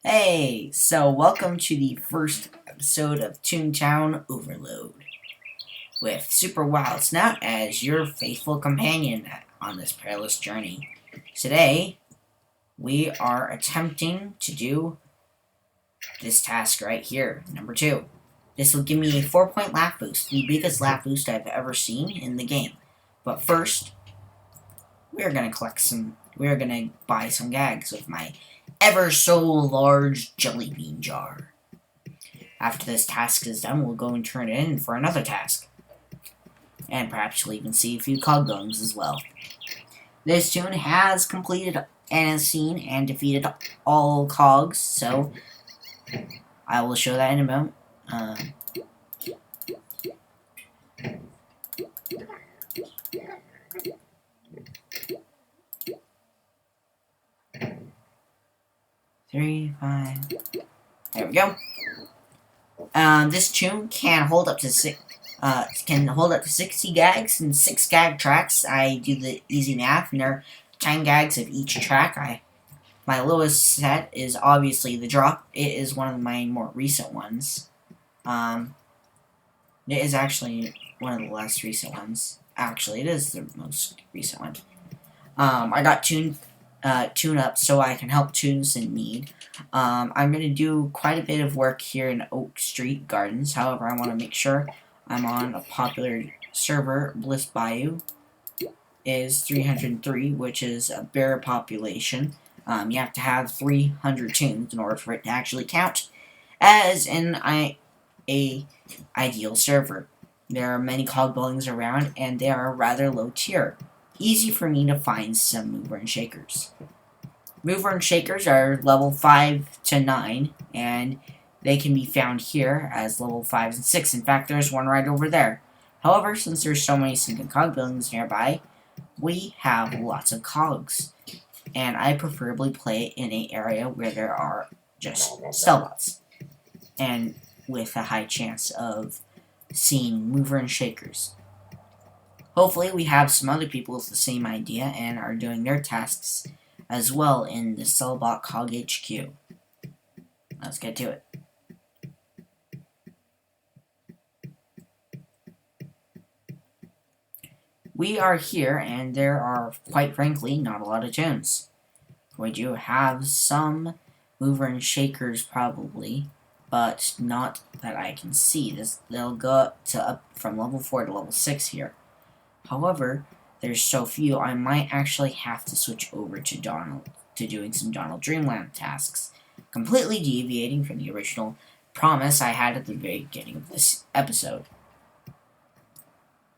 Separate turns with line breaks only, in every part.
Hey, so welcome to the first episode of Toontown Overload, with Super Wildsnout as your faithful companion on this perilous journey. Today, we are attempting to do this task right here, number 2. This will give me a 4-point laugh boost, the biggest laugh boost I've ever seen in the game. But first, we're gonna buy some gags with my ever so large jelly bean jar. After this task is done, we'll go and turn it in for another task. And perhaps you'll even see a few cog bones as well. This toon has completed and has seen and defeated all cogs, so I will show that in a moment. 3, 5. There we go. This toon can hold up to 60 gags and 6 gag tracks. I do the easy math, and there are 10 gags of each track. My lowest set is obviously the drop. It is one of my more recent ones. It is actually one of the less recent ones. Actually, it is the most recent one. I got tune up so I can help toons in need. I'm going to do quite a bit of work here in Oak Street Gardens. However, I want to make sure I'm on a popular server. Bliss Bayou is 303, which is a bare population. You have to have 300 toons in order for it to actually count as an ideal server. There are many cog buildings around, and they are rather low tier. Easy for me to find some mover and shakers. Mover and shakers are level 5 to 9, and they can be found here as level 5s and 6. In fact, there's one right over there. However, since there's so many single cog buildings nearby, we have lots of cogs. And I preferably play in an area where there are just cellbots, and with a high chance of seeing mover and shakers. Hopefully we have some other people with the same idea and are doing their tasks as well in the Cellbot Cog HQ. Let's get to it. We are here, and there are, quite frankly, not a lot of toons. We do have some mover and shakers probably, but not that I can see. They'll go up from level 4 to level 6 here. However, there's so few, I might actually have to switch over to doing some DREAMLAND tasks, completely deviating from the original promise I had at the very beginning of this episode.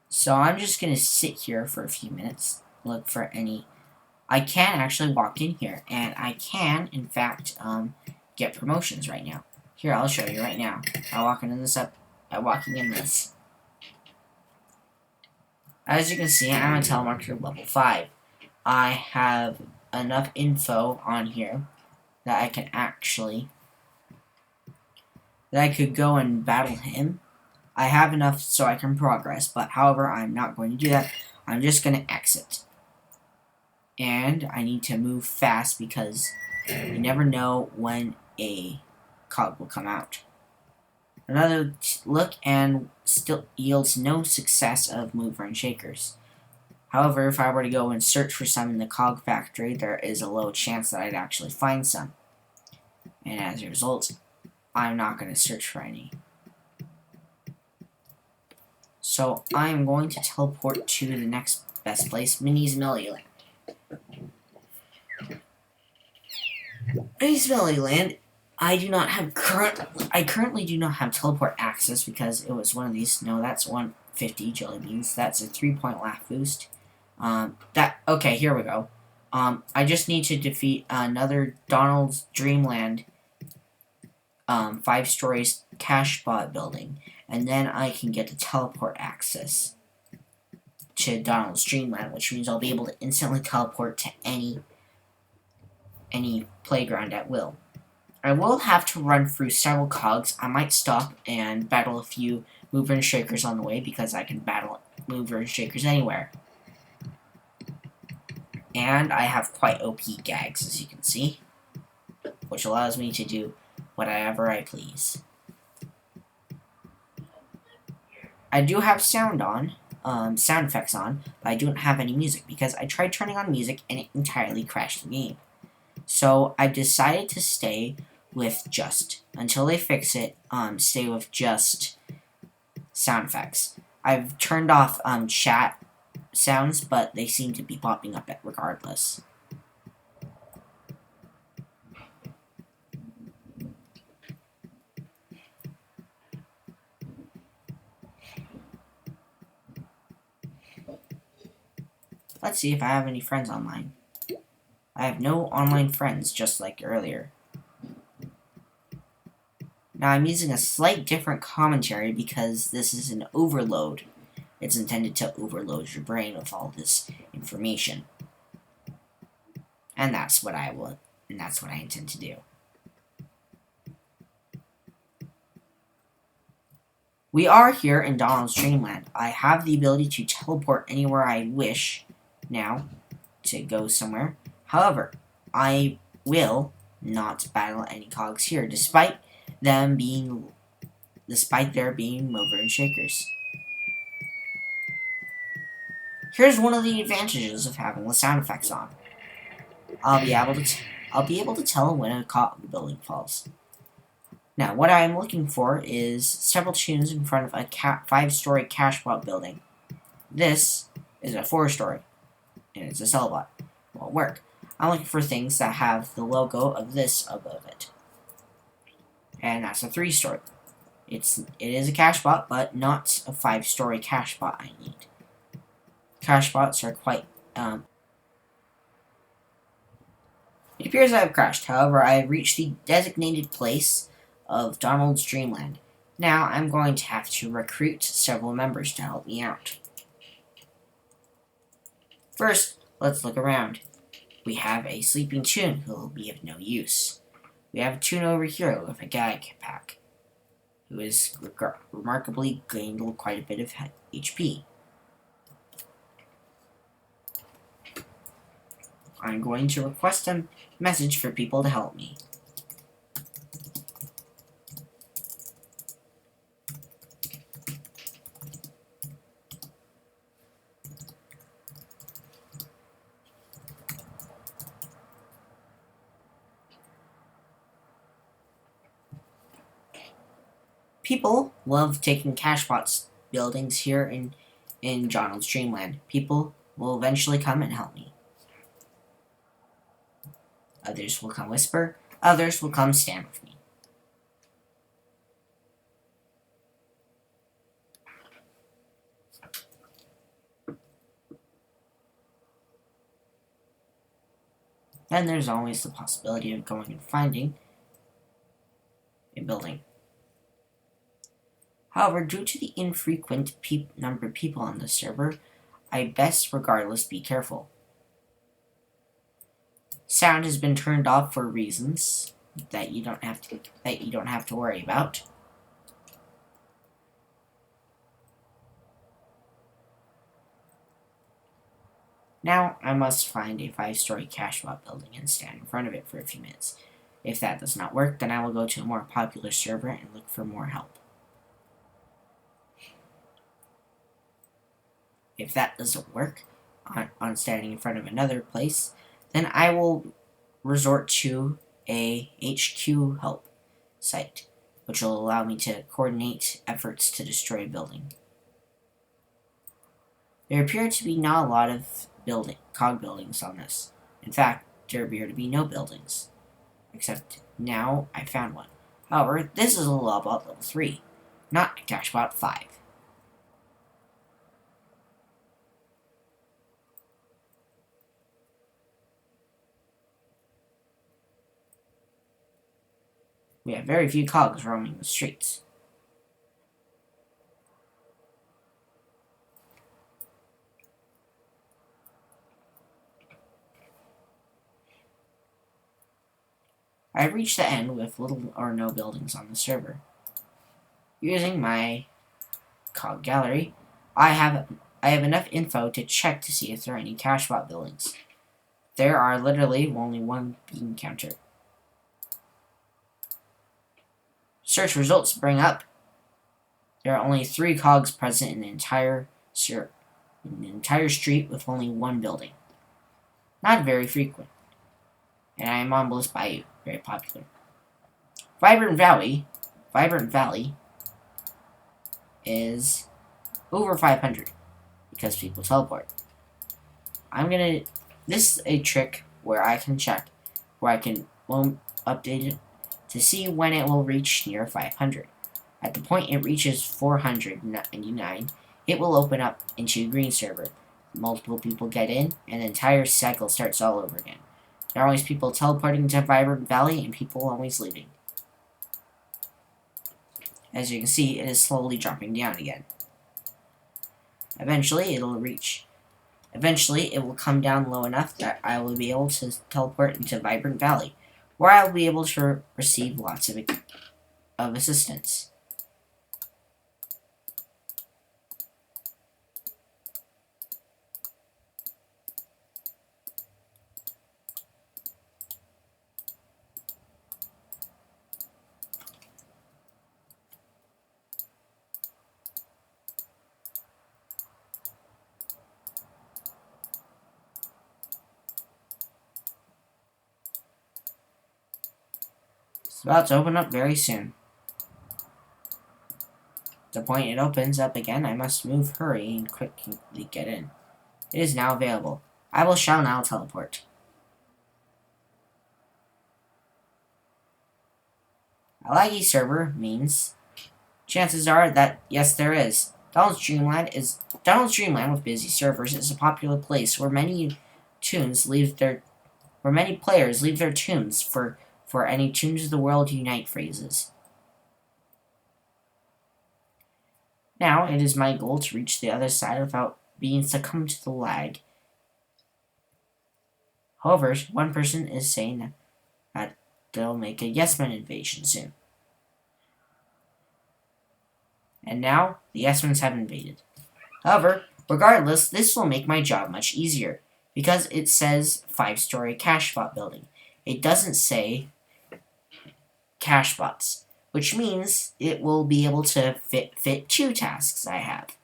So I'm just going to sit here for a few minutes, look for any... I can actually walk in here, and I can, in fact, get promotions right now. Here, I'll show you right now. I'm walking in this. As you can see, I'm a telemarketer level 5. I have enough info on here that I can actually... that I could go and battle him. I have enough so I can progress, but however, I'm not going to do that. I'm just going to exit. And I need to move fast because you never know when a cog will come out. Another look and still yields no success of mover and shakers. However, if I were to go and search for some in the cog factory, there is a low chance that I'd actually find some. And as a result, I'm not going to search for any. So I'm going to teleport to the next best place, MINNIE'S MELODYLAND. MINNIE'S MELODYLAND, I currently do not have teleport access because it was one of these. No, that's 150 jelly beans. That's a 3-point laugh boost. Okay, here we go. I just need to defeat another Donald's Dreamland 5 stories cash bot building, and then I can get the teleport access to Donald's Dreamland, which means I'll be able to instantly teleport to any playground at will. I will have to run through several cogs. I might stop and battle a few mover and shakers on the way because I can battle mover and shakers anywhere. And I have quite OP gags, as you can see. which allows me to do whatever I please. I do have sound effects on, but I don't have any music because I tried turning on music and it entirely crashed the game. So I decided to stay with just, until they fix it, stay with just sound effects. I've turned off chat sounds, but they seem to be popping up regardless. Let's see if I have any friends online. I have no online friends, just like earlier. Now I'm using a slight different commentary because this is an overload. It's intended to overload your brain with all this information. And that's what I intend to do. We are here in Donald's Dreamland. I have the ability to teleport anywhere I wish now to go somewhere. However, I will not battle any cogs here, despite there being mover and shakers. Here's one of the advantages of having the sound effects on. I'll be able to tell when a cog building falls. Now, what I'm looking for is several tunes in front of a 5-story cashbot building. This is a 4-story, and it's a sellbot. Won't work. I'm looking for things that have the logo of this above it. And that's a 3-story. It is a cashbot, but not a 5-story cashbot I need. Cashbots are quite, It appears I have crashed. However, I have reached the designated place of Donald's Dreamland. Now I'm going to have to recruit several members to help me out. First, let's look around. We have a sleeping Toon who will be of no use. We have a Toon over here with a gag pack, who has remarkably gained quite a bit of HP. I'm going to request a message for people to help me. People love taking cashbots buildings here in Donald's Dreamland. People will eventually come and help me. Others will come whisper. Others will come stand with me. Then there's always the possibility of going and finding a building. However, due to the infrequent number of people on the server, I best regardless be careful. Sound has been turned off for reasons that you don't have to worry about. Now I must find a 5-story cashbot building and stand in front of it for a few minutes. If that does not work, then I will go to a more popular server and look for more help. If that doesn't work on standing in front of another place, then I will resort to a HQ help site, which will allow me to coordinate efforts to destroy a building. There appear to be not a lot of cog buildings on this. In fact, there appear to be no buildings. Except now I found one. However, this is a LULLABY level 3, not a cashbot 5. We have very few cogs roaming the streets. I have reached the end with little or no buildings on the server. Using my cog gallery, I have enough info to check to see if there are any cashbot buildings. There are literally only one being encountered. Search results bring up there are only 3 cogs present in the entire street with only 1 building. Not very frequent. And I am on Bliss Bayou, very popular. Vibrant Valley is over 500 because people teleport. This is a trick where I can check, where I can update it to see when it will reach near 500. At the point it reaches 499, it will open up into a green server. Multiple people get in, and the entire cycle starts all over again. There are always people teleporting to Vibrant Valley, and people always leaving. As you can see, it is slowly dropping down again. Eventually, it will come down low enough that I will be able to teleport into Vibrant Valley, where I will be able to receive lots of assistance. It's about to open up very soon. The point it opens up again, I must move, hurry, and quickly get in. It is now available. I shall now teleport. A laggy server means chances are that, yes, there is. Donald's Dreamland with busy servers is a popular place where many players leave their tunes for any Tunes of the World Unite phrases. Now, it is my goal to reach the other side without being succumbed to the lag. However, one person is saying that they'll make a Yes Men invasion soon. And now, the Yes Men's have invaded. However, regardless, this will make my job much easier, because it says 5-story cash bot building. It doesn't say cash bots, which means it will be able to fit 2 tasks I have.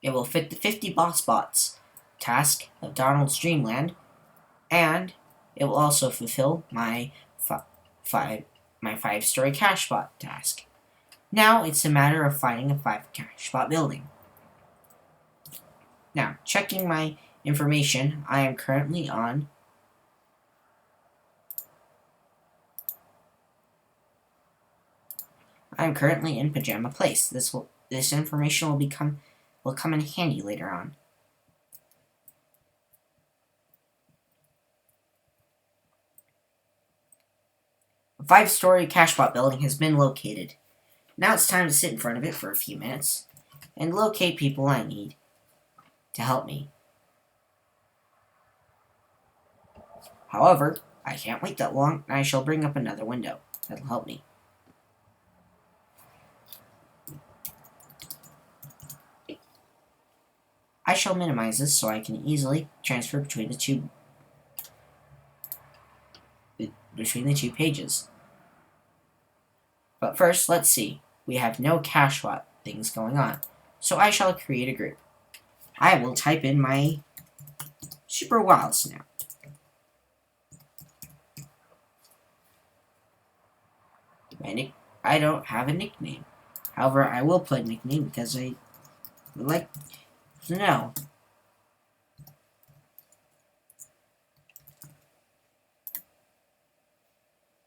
It will fit the 50 boss bots task of Donald's Dreamland, and it will also fulfill my 5-story cash bot task. Now it's a matter of finding a 5 cash bot building. Now, checking my information, I am currently in Pajama Place. This information will come in handy later on. A 5-story cashbot building has been located. Now it's time to sit in front of it for a few minutes and locate people I need to help me. However, I can't wait that long, and I shall bring up another window that'll help me. I shall minimize this so I can easily transfer between the two pages. But first, let's see. We have no cashbot things going on, so I shall create a group. I will type in my Super Wildsnout. I don't have a nickname. However, I will put a nickname because I would like to know.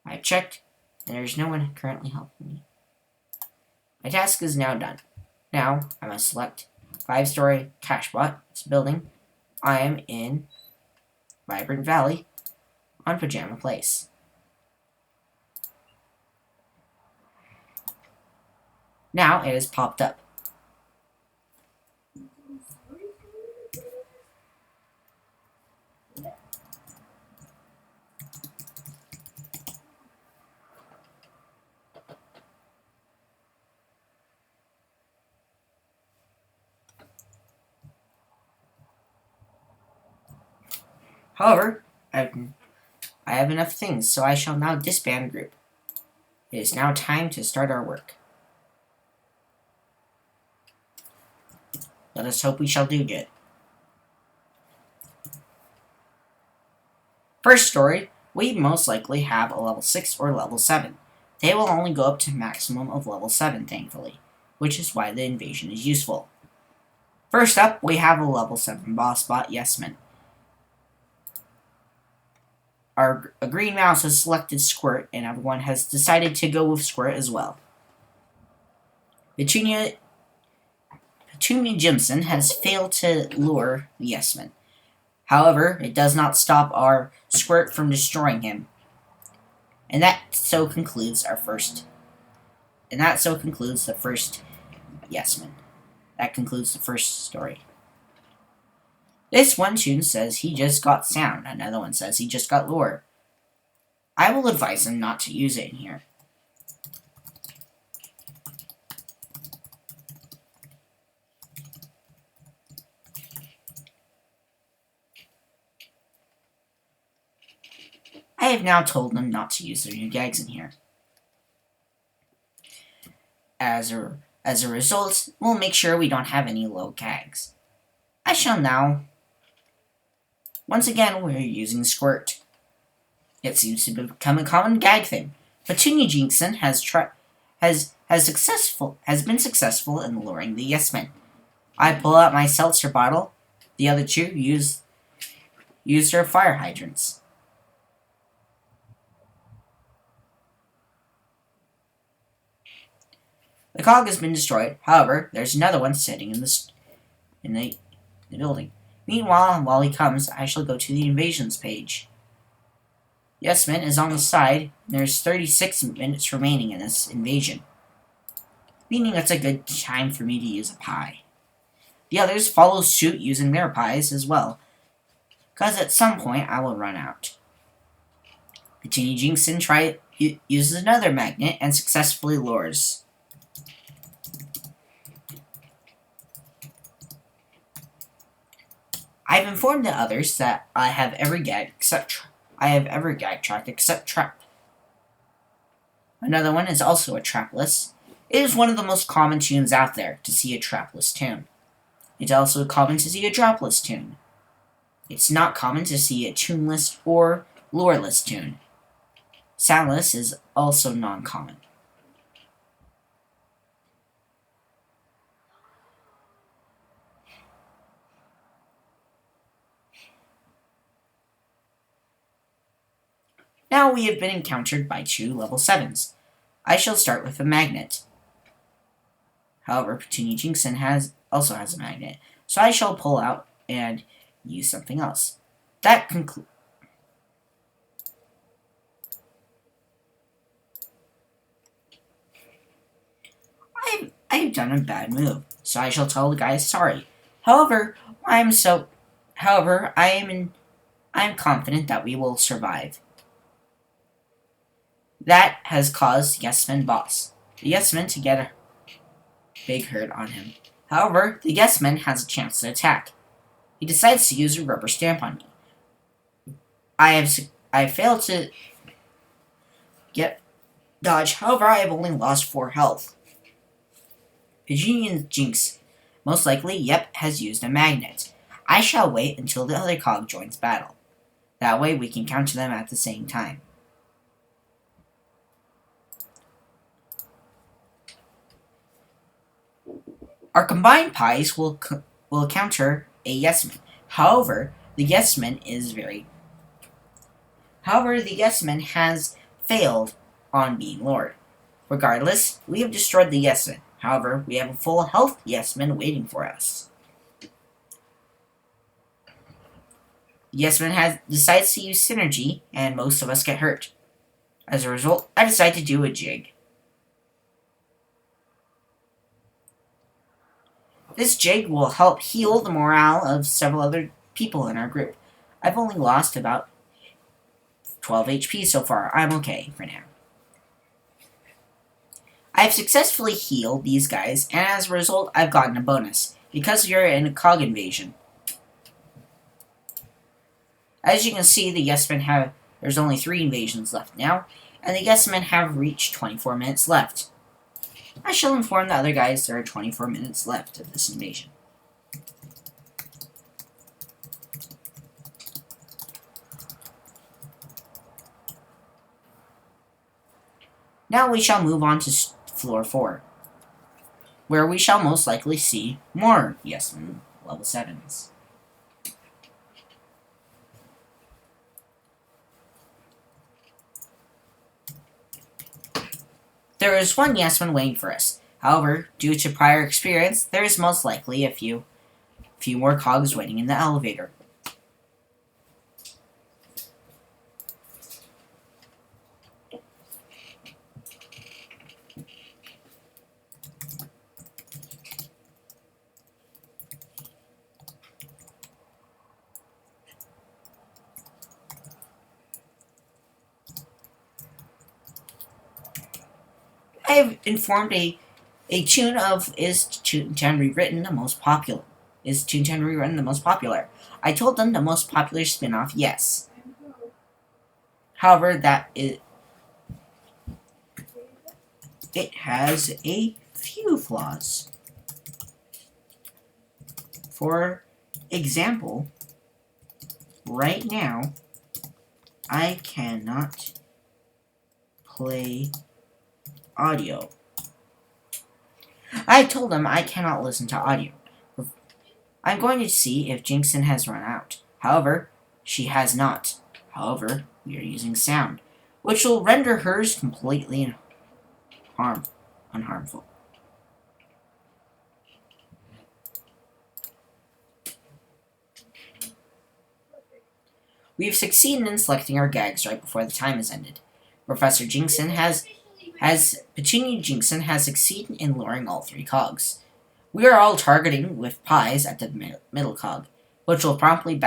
I checked, and there's no one currently helping me. My task is now done. Now, I must select 5-story cashbot. This building. I am in Vibrant Valley on Pajama Place. Now it has popped up. However, I have enough things, so I shall now disband group. It is now time to start our work. Let us hope we shall do good. First story, we most likely have a level 6 or level 7. They will only go up to maximum of level 7, thankfully, which is why the invasion is useful. First up, we have a level 7 boss bot, Yesman. A green mouse has selected Squirt, and everyone has decided to go with Squirt as well. Petunia Jimson has failed to lure the Yesman. However, it does not stop our Squirt from destroying him. And that so concludes the first Yesman. That concludes the first story. This one tune says he just got sound. Another one says he just got lure. I will advise him not to use it in here. I have now told them not to use their new gags in here. As a result, we'll make sure we don't have any low gags. I shall now... Once again, we're using Squirt. It seems to become a common gag thing. Petunia Jinxon has been successful in luring the Yes-Men. I pull out my seltzer bottle. The other two use their fire hydrants. The cog has been destroyed. However, there's another one sitting in the building. Meanwhile, while he comes, I shall go to the invasions page. Yesman is on the side. There's 36 minutes remaining in this invasion, meaning it's a good time for me to use a pie. The others follow suit using their pies as well, because at some point I will run out. Petunia Jinxon uses another magnet and successfully lures. I've informed the others that I have every gag tracked except trap. Another one is also a trapless. It is one of the most common tunes out there to see a trapless tune. It's also common to see a dropless tune. It's not common to see a tuneless or lureless tune. Soundless is also non-common. Now we have been encountered by 2 level 7s. I shall start with a magnet. However, Petunia Jinxon also has a magnet, so I shall pull out and use something else. That concludes... I've done a bad move, so I shall tell the guys sorry. However, I am confident that we will survive. That has caused Yes-Man boss, the Yes-Man, to get a big hurt on him. However, the Yes-Man has a chance to attack. He decides to use a rubber stamp on me. I failed to get dodge. However, I have only lost 4 health. Petunia Jinx, most likely, has used a magnet. I shall wait until the other cog joins battle. That way we can counter them at the same time. Our combined pies will counter a Yes-Man. However, the Yes-Man has failed on being lured. Regardless, we have destroyed the Yes-Man. However, we have a full health Yes-Man waiting for us. Yes-Man decides to use synergy, and most of us get hurt. As a result, I decide to do a jig. This jig will help heal the morale of several other people in our group. I've only lost about 12 HP so far. I'm okay for now. I've successfully healed these guys, and as a result, I've gotten a bonus, because you're in a cog invasion. As you can see, the Yes-Men There's only 3 invasions left now, and the yes men have reached 24 minutes left. I shall inform the other guys there are 24 minutes left of this invasion. Now we shall move on to floor 4, where we shall most likely see more yes men level 7s. There is one yes man waiting for us. However, due to prior experience, there is most likely a few more cogs waiting in the elevator. I have informed a tune of is Toontown Rewritten the most popular? Is Toontown Rewritten the most popular? I told them the most popular spin-off, yes. However, it has a few flaws. For example, right now, I cannot play audio. I told them I cannot listen to audio. I'm going to see if Jinxon has run out. However, she has not. However, we are using sound, which will render hers completely unharmful. We have succeeded in selecting our gags right before the time has ended. Professor Jinxon Petunia Jinxon has succeeded in luring all 3 cogs. We are all targeting with pies at the middle cog, which will promptly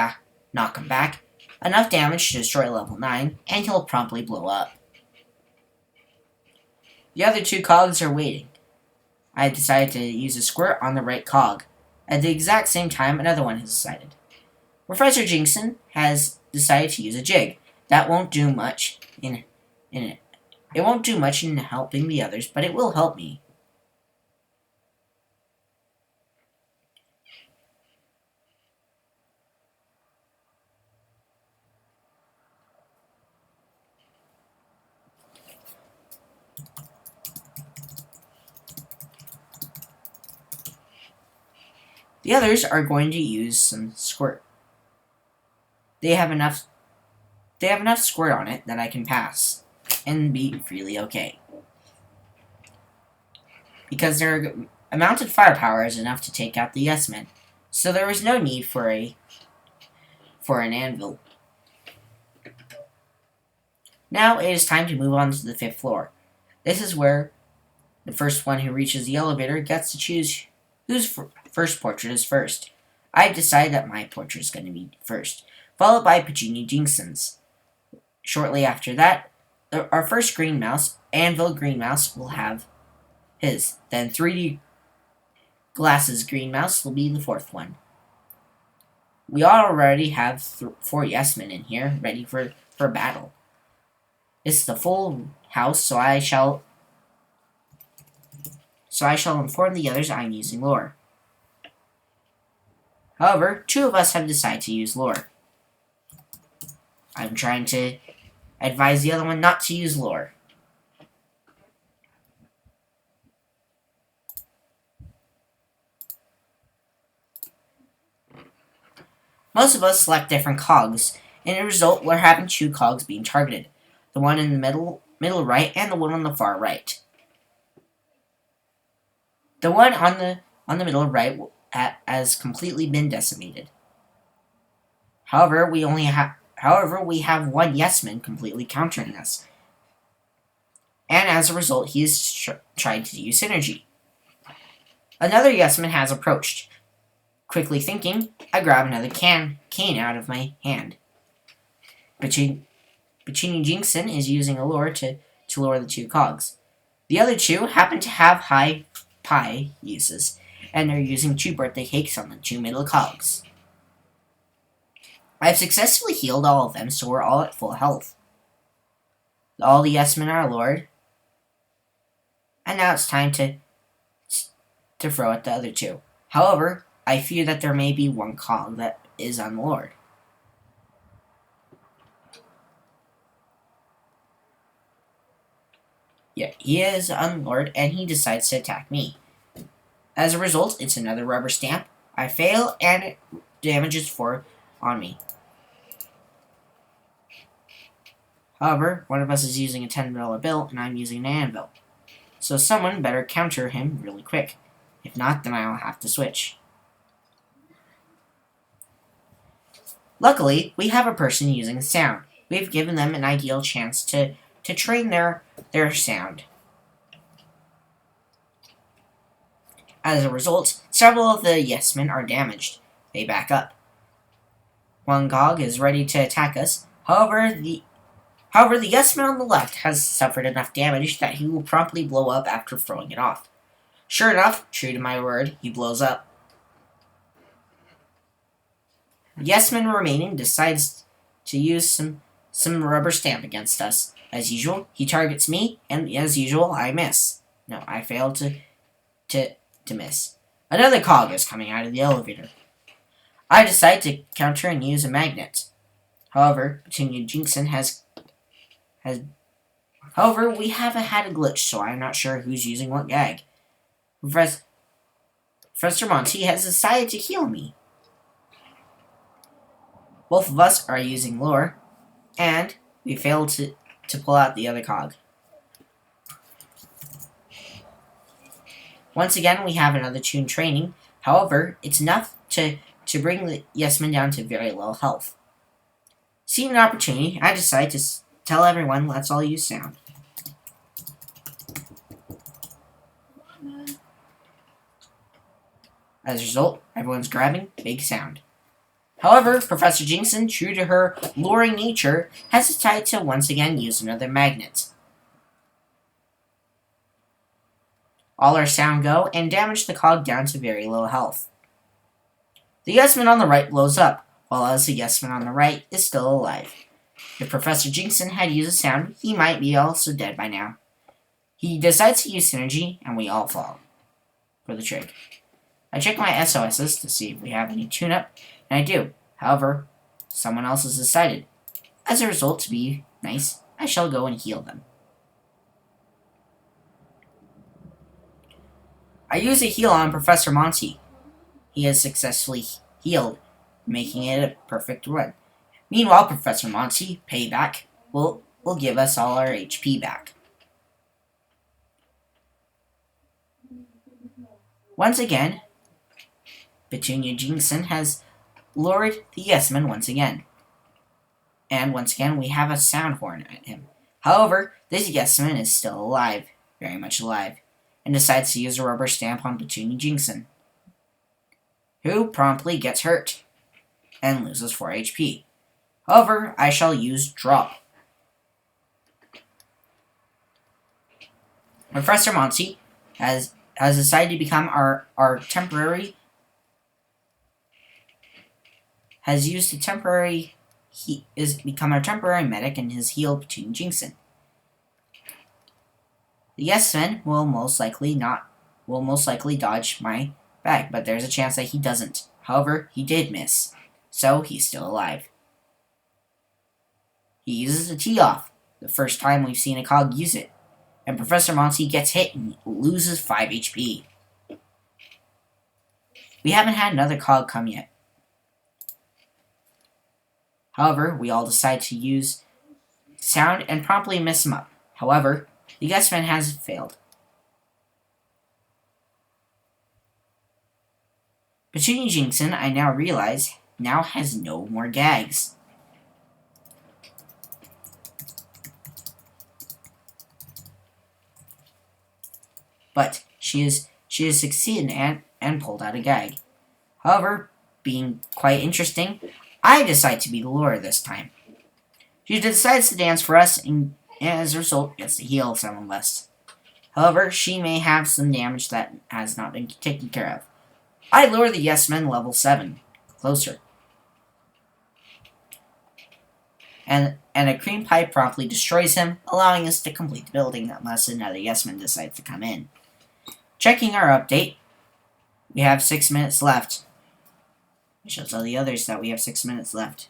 knock him back, enough damage to destroy level 9, and he'll promptly blow up. The other 2 cogs are waiting. I have decided to use a squirt on the right cog. At the exact same time, another one has decided. Professor Jinxon has decided to use a jig. That won't do much in it. It won't do much in helping the others, but it will help me. The others are going to use some squirt. They have enough squirt on it that I can pass and be freely okay. Because their amounted firepower is enough to take out the yes men, so there is no need for an anvil. Now it is time to move on to the 5th floor. This is where the first one who reaches the elevator gets to choose whose first portrait is first. I've decided that my portrait is going to be first, followed by Petunia Jinxon's. Shortly after that, our first green mouse, Anvil Green Mouse, will have his. Then 3D Glasses Green Mouse will be the 4th one. We already have 4 yes men in here, ready for battle. This is the full house, so I shall inform the others I am using lore. However, 2 of us have decided to use lore. I'm trying to advise the other one not to use lore. Most of us select different cogs, and as a result, we're having 2 cogs being targeted. The one in the middle right and the one on the far right. The one on the middle right has completely been decimated. However, we have 1 yes man completely countering us. And as a result, he is trying to use synergy. Another yes man has approached. Quickly thinking, I grab another cane out of my hand. Petunia Jinxon is using a lure to lure the 2 cogs. The other 2 happen to have high pie uses, and they're using 2 birthday cakes on the 2 middle cogs. I've successfully healed all of them, so we're all at full health. All the yes men are lured. And now it's time to throw at the other two. However, I fear that there may be one cog that is unlured. Yeah, he is unlured, and he decides to attack me. As a result, it's another rubber stamp. I fail, and it damages 4 on me. However, one of us is using a $10 bill, and I'm using an anvil. So someone better counter him really quick. If not, then I'll have to switch. Luckily, we have a person using sound. We've given them an ideal chance to train their sound. As a result, several of the yes men are damaged. They back up. One cog is ready to attack us. However, the yes man on the left has suffered enough damage that he will promptly blow up after throwing it off. Sure enough, true to my word, he blows up. The yes man remaining decides to use some rubber stamp against us. As usual, he targets me, and as usual, I miss. No, I fail to miss. Another cog is coming out of the elevator. I decide to counter and use a magnet. However, Petunia Jinxon However, we haven't had a glitch, so I'm not sure who's using what gag. Professor Monty has decided to heal me. Both of us are using lure, and we failed to pull out the other cog. Once again, we have another tune training. However, it's enough to bring the yes men down to very low health. Seeing an opportunity, I decide to tell everyone, let's all use sound. As a result, everyone's grabbing big sound. However, Professor Jinxon, true to her luring nature, has decided to once again use another magnet. All our sound go and damage the cog down to very low health. The yes man on the right blows up, while the yes man on the right is still alive. If Professor Jinxon had used a sound, he might be also dead by now. He decides to use synergy, and we all fall for the trick. I check my SOSs to see if we have any tune-up, and I do. However, someone else has decided. As a result, to be nice, I shall go and heal them. I use a heal on Professor Monty. He has successfully healed, making it a perfect run. Meanwhile, Professor Monty, payback, will give us all our HP back. Once again, Petunia Jinxon has lured the yes man once again. And once again, we have a sound horn at him. However, this yes man is still alive, very much alive, and decides to use a rubber stamp on Petunia Jinxon, who promptly gets hurt and loses 4 HP. However, I shall use drop. Professor Monty has decided to become our temporary... has used a temporary... He is become our temporary medic and has healed Petunia Jinxon. The yes man will most likely dodge my bag, but there's a chance that he doesn't. However, he did miss, so he's still alive. He uses the tee-off, the first time we've seen a cog use it, and Professor Monty gets hit and loses 5 HP. We haven't had another cog come yet. However, we all decide to use sound and promptly miss him up. However, the yes man has failed. Petunia Jinxon, I now realize, now has no more gags. But she has succeeded and pulled out a gag. However, being quite interesting, I decide to be the lure this time. She decides to dance for us and as a result gets to heal some of us. However, she may have some damage that has not been taken care of. I lure the yes men level 7 closer. and a cream pie promptly destroys him, allowing us to complete the building unless another yes-man decides to come in. Checking our update, we have 6 minutes left. I shall tell the others that we have 6 minutes left.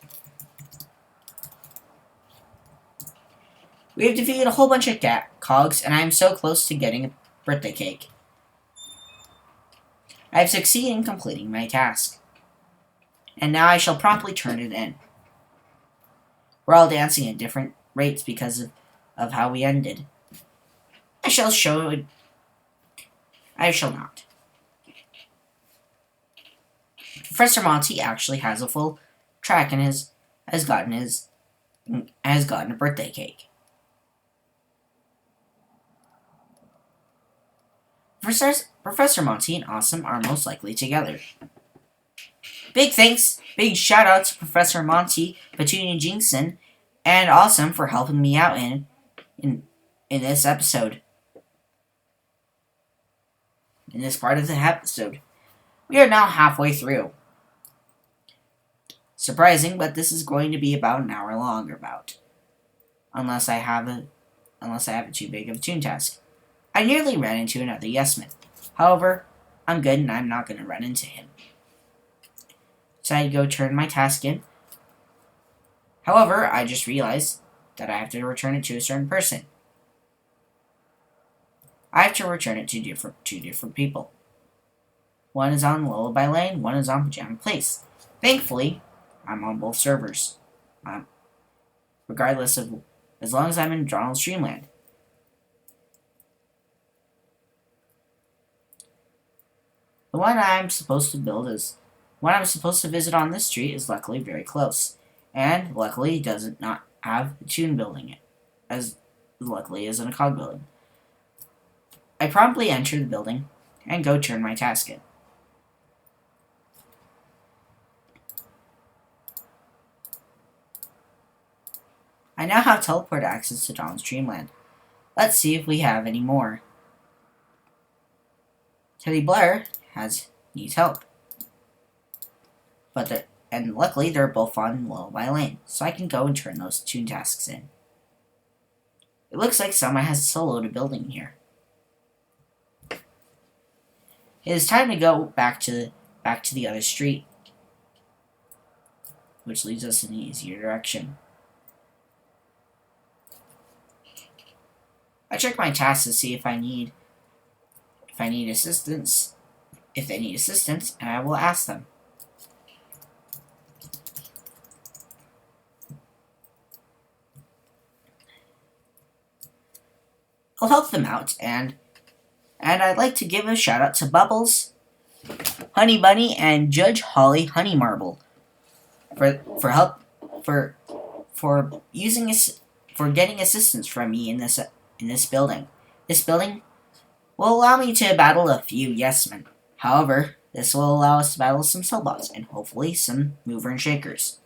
We have defeated a whole bunch of cogs, and I am so close to getting a birthday cake. I have succeeded in completing my task. And now I shall promptly turn it in. We're all dancing at different rates because of how we ended. I shall show it. I shall not. Professor Monty actually has a full track and has gotten a birthday cake. Professor Monty and Awesome are most likely together. Big shout out to Professor Monty, Petunia Jinkson, and Awesome for helping me out in this episode. In this part of the episode. We are now halfway through. Surprising, but this is going to be about an hour long or about. Unless I have it too big of a toon task. I nearly ran into another yes-man. However, I'm good and I'm not going to run into him. So I go turn my task in. However, I just realized that I have to return it to a certain person. I have to return it to two different people. One is on LULLABY, one is on PAJAMA Place. Thankfully, I'm on both servers. Regardless of, as long as I'm in DREAMLAND. The one I'm supposed to visit on this street is luckily very close, and luckily does not have a toon building it, as luckily as in a cog building. I promptly enter the building and go turn my task in. I now have teleport access to Dawn's Dreamland. Let's see if we have any more. Teddy Blair needs help. And luckily they're both on LULLABY, so I can go and turn those toon tasks in. It looks like someone has soloed a building here. It is time to go back to the other street, which leads us in an easier direction. I check my tasks to see if they need assistance, and I will ask them. I'll help them out, and I'd like to give a shout out to Bubbles, Honey Bunny, and Judge Holly Honey Marble for getting assistance from me in this building. This building will allow me to battle a few yes-men. However, this will allow us to battle some sellbots and hopefully some mover and shakers.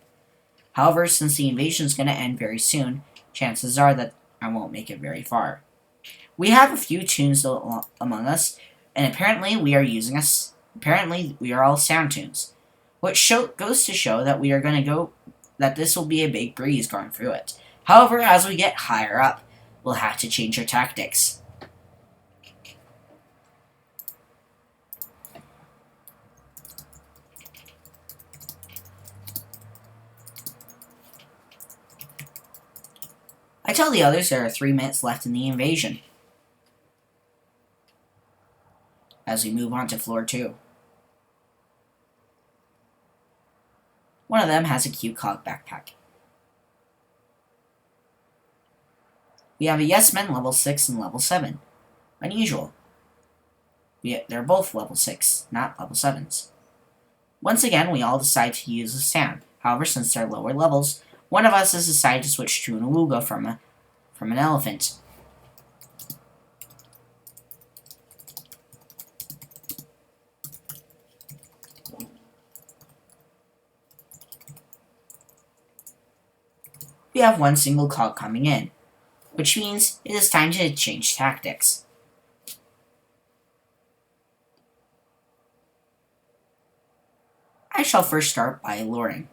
However, since the invasion is going to end very soon, chances are that I won't make it very far. We have a few tunes among us, and apparently we are all sound tunes, which goes to show that that this will be a big breeze going through it. However, as we get higher up, we'll have to change our tactics. I tell the others there are 3 minutes left in the invasion. As we move on to floor 2. One of them has a cute cog backpack. We have a yes-men level 6 and level 7. Unusual. They're both level 6, not level 7s. Once again, we all decide to use a sound. However, since they're lower levels, one of us has decided to switch to an awooga from an elephant. We have one single cog coming in, which means it is time to change tactics. I shall first start by alluring.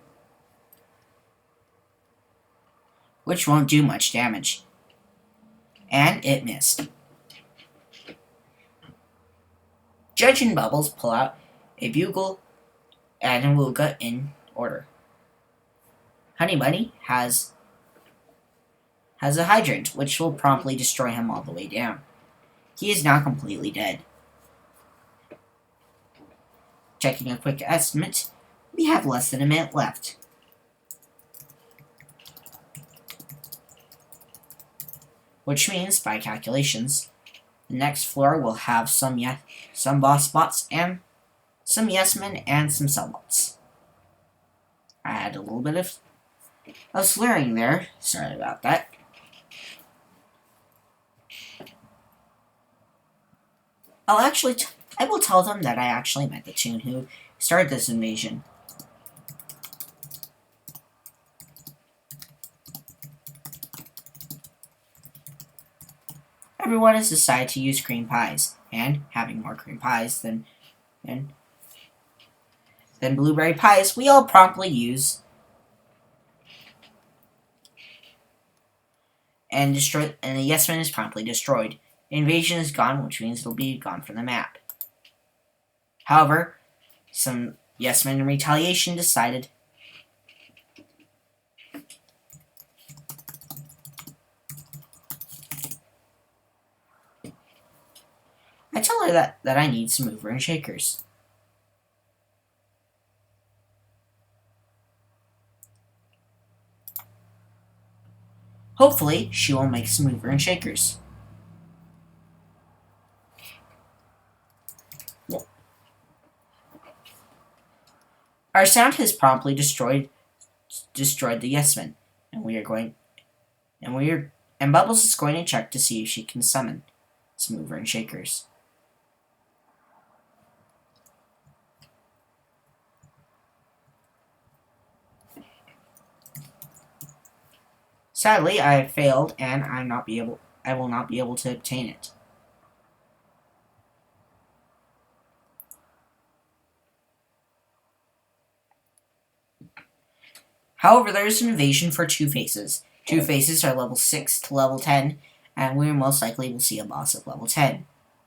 which won't do much damage. And it missed. Judge and Bubbles pull out a bugle and a wooga in order. Honey Bunny has a hydrant, which will promptly destroy him all the way down. He is now completely dead. Checking a quick estimate, we have less than a minute left. Which means, by calculations, the next floor will have some boss spots and some yes men and some cellbots. I had a little bit of slurring there. Sorry about that. I will tell them that I actually met the Toon who started this invasion. Everyone has decided to use cream pies, and having more cream pies than blueberry pies, we all promptly use and destroy, and the yes man is promptly destroyed. The invasion is gone, which means it'll be gone from the map. However, some yes men in retaliation decided I tell her that I need some mover and shakers. Hopefully, she will make some mover and shakers. Our sound has promptly destroyed the yes men, and Bubbles is going to check to see if she can summon some mover and shakers. Sadly, I have failed, and I will not be able to obtain it. However, there is an invasion for Two Faces. Two Faces are level 6 to level 10, and we most likely will see a boss at level 10.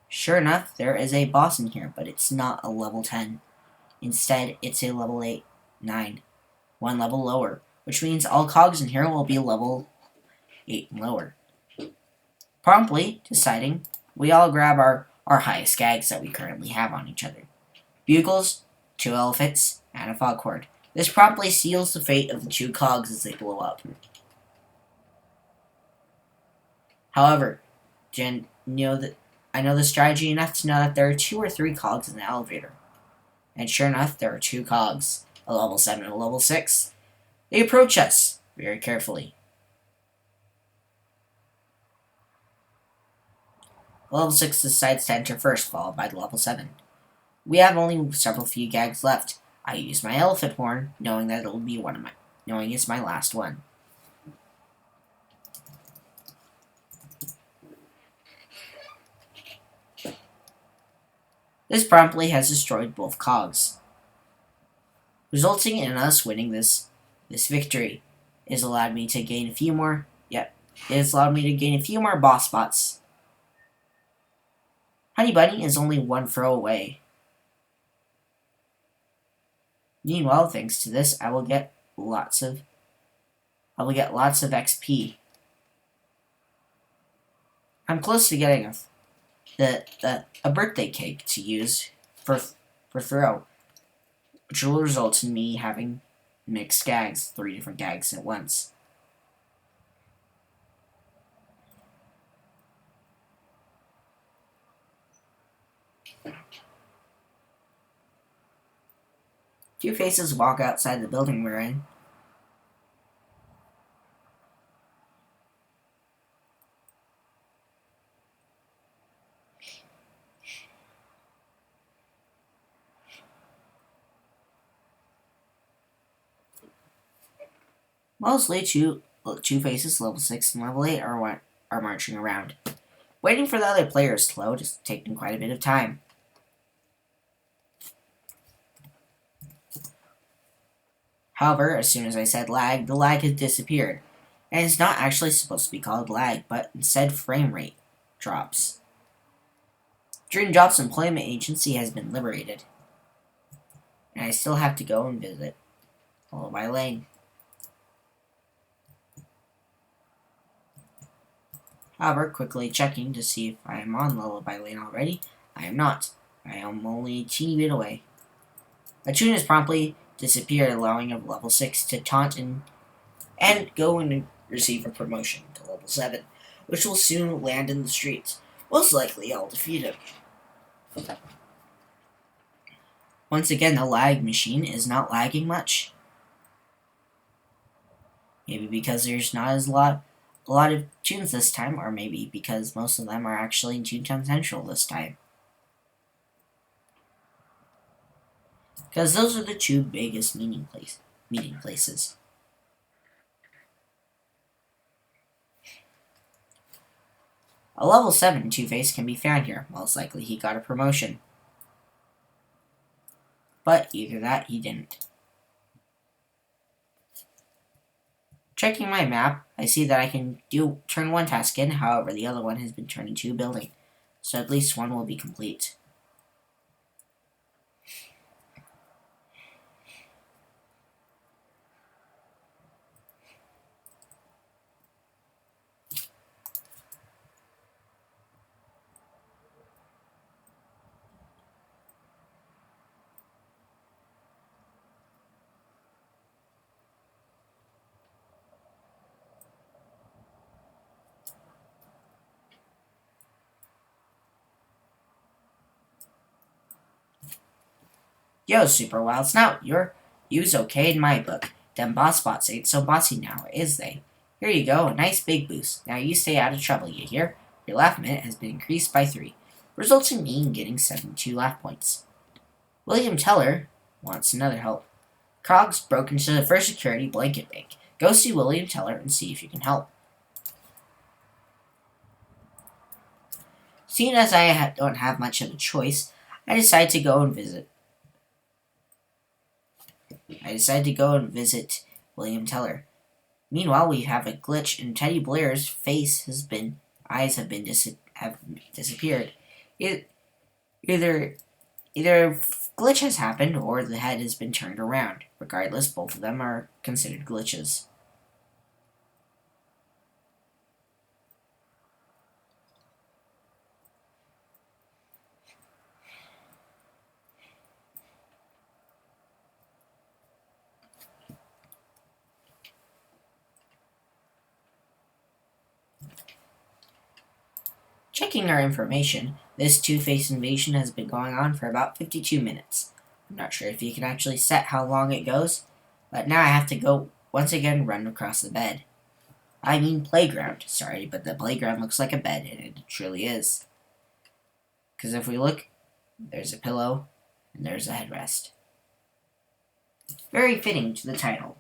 Sure enough, there is a boss in here, but it's not a level 10. Instead, it's a level 8, 9, one level lower, which means all cogs in here will be level 8 and lower. Promptly deciding, we all grab our highest gags that we currently have on each other. Bugles, 2 elephants, and a foghorn. This promptly seals the fate of the 2 cogs as they blow up. However, I know the strategy enough to know that there are 2 or 3 cogs in the elevator. And sure enough, there are 2 cogs, a level 7 and a level 6. They approach us very carefully. Level 6 decides to enter first, followed by the level 7. We have only several few gags left. I use my elephant horn, knowing that it'll be knowing it's my last one. This promptly has destroyed both cogs, resulting in us winning this victory. It has allowed me to gain a few more. It has allowed me to gain a few more boss spots. Honey Bunny is only 1 throw away. Meanwhile, thanks to this, I will get lots of XP. I'm close to getting a birthday cake to use for throw, which will result in me having mixed gags, 3 different gags at once. Two Faces walk outside the building we're in. Mostly Two Faces, level 6 and level 8 are marching around. Waiting for the other players to load is taking quite a bit of time. However, as soon as I said lag, the lag has disappeared. And it's not actually supposed to be called lag, but instead frame rate drops. Dream Jobs Employment Agency has been liberated. And I still have to go and visit Lullaby Lane. However, quickly checking to see if I am on Lullaby Lane already, I am not. I am only a teeny bit away. A tune has promptly disappeared, allowing a level 6 to taunt and go and receive a promotion to level 7, which will soon land in the streets. Most likely I'll defeat him. Once again, the lag machine is not lagging much. Maybe because there's not a lot of tunes this time, or maybe because most of them are actually in Toontown Central this time. Because those are the two biggest meeting places. A level 7 Two-Face can be found here. Most likely he got a promotion. But either that, he didn't. Checking my map, I see that I can turn one task in, however the other one has been turned into a building. So at least one will be complete. Yo, Super Wildsnout, you's okay in my book. Them boss bots ain't so bossy now, is they? Here you go, a nice big boost. Now you stay out of trouble, you hear? Your laugh minute has been increased by 3, resulting in me getting 72 laugh points. William Teller wants another help. Cogs broke into the first security blanket bank. Go see William Teller and see if you can help. Seeing as I don't have much of a choice, I decide to go and visit William Teller. Meanwhile, we have a glitch, and Teddy Blair's eyes have disappeared. Either glitch has happened, or the head has been turned around. Regardless, both of them are considered glitches. Checking our information, this Two-Face invasion has been going on for about 52 minutes. I'm not sure if you can actually set how long it goes, but now I have to go once again run across the bed. I mean playground, sorry, but the playground looks like a bed, and it truly is. Because if we look, there's a pillow, and there's a headrest. Very fitting to the title.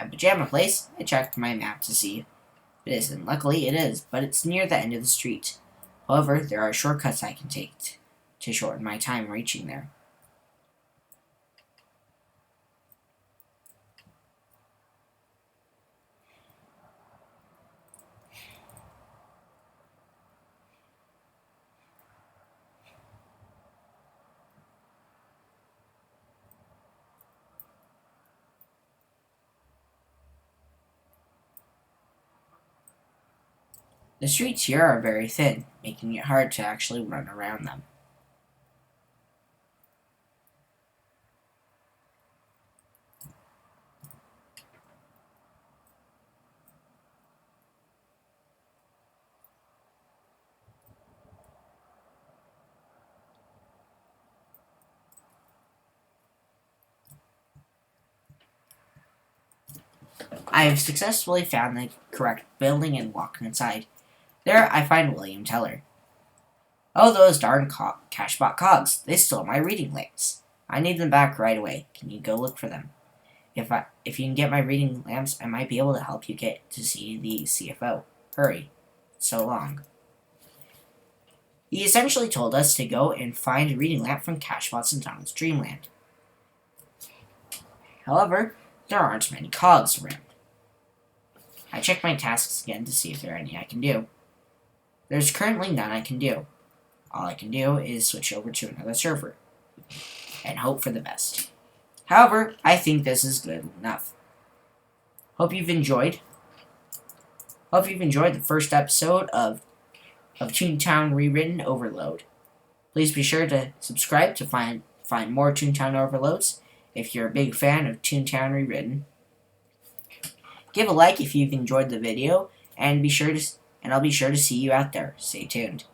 At Pajama Place, I checked my map to see if it is, and luckily it is, but it's near the end of the street. However, there are shortcuts I can take to shorten my time reaching there. The streets here are very thin, making it hard to actually run around them. I have successfully found the correct building and walked inside. There, I find William Teller. Oh, those darn Cashbot cogs. They stole my reading lamps. I need them back right away. Can you go look for them? If you can get my reading lamps, I might be able to help you get to see the CFO. Hurry. So long. He essentially told us to go and find a reading lamp from Cashbots and Donald's Dreamland. However, there aren't many cogs around. I checked my tasks again to see if there are any I can do. There's currently none I can do. All I can do is switch over to another server and hope for the best. However, I think this is good enough. Hope you've enjoyed the first episode of Toontown Rewritten Overload. Please be sure to subscribe to find more Toontown Overloads if you're a big fan of Toontown Rewritten. Give a like if you've enjoyed the video, and I'll be sure to see you out there. Stay tuned.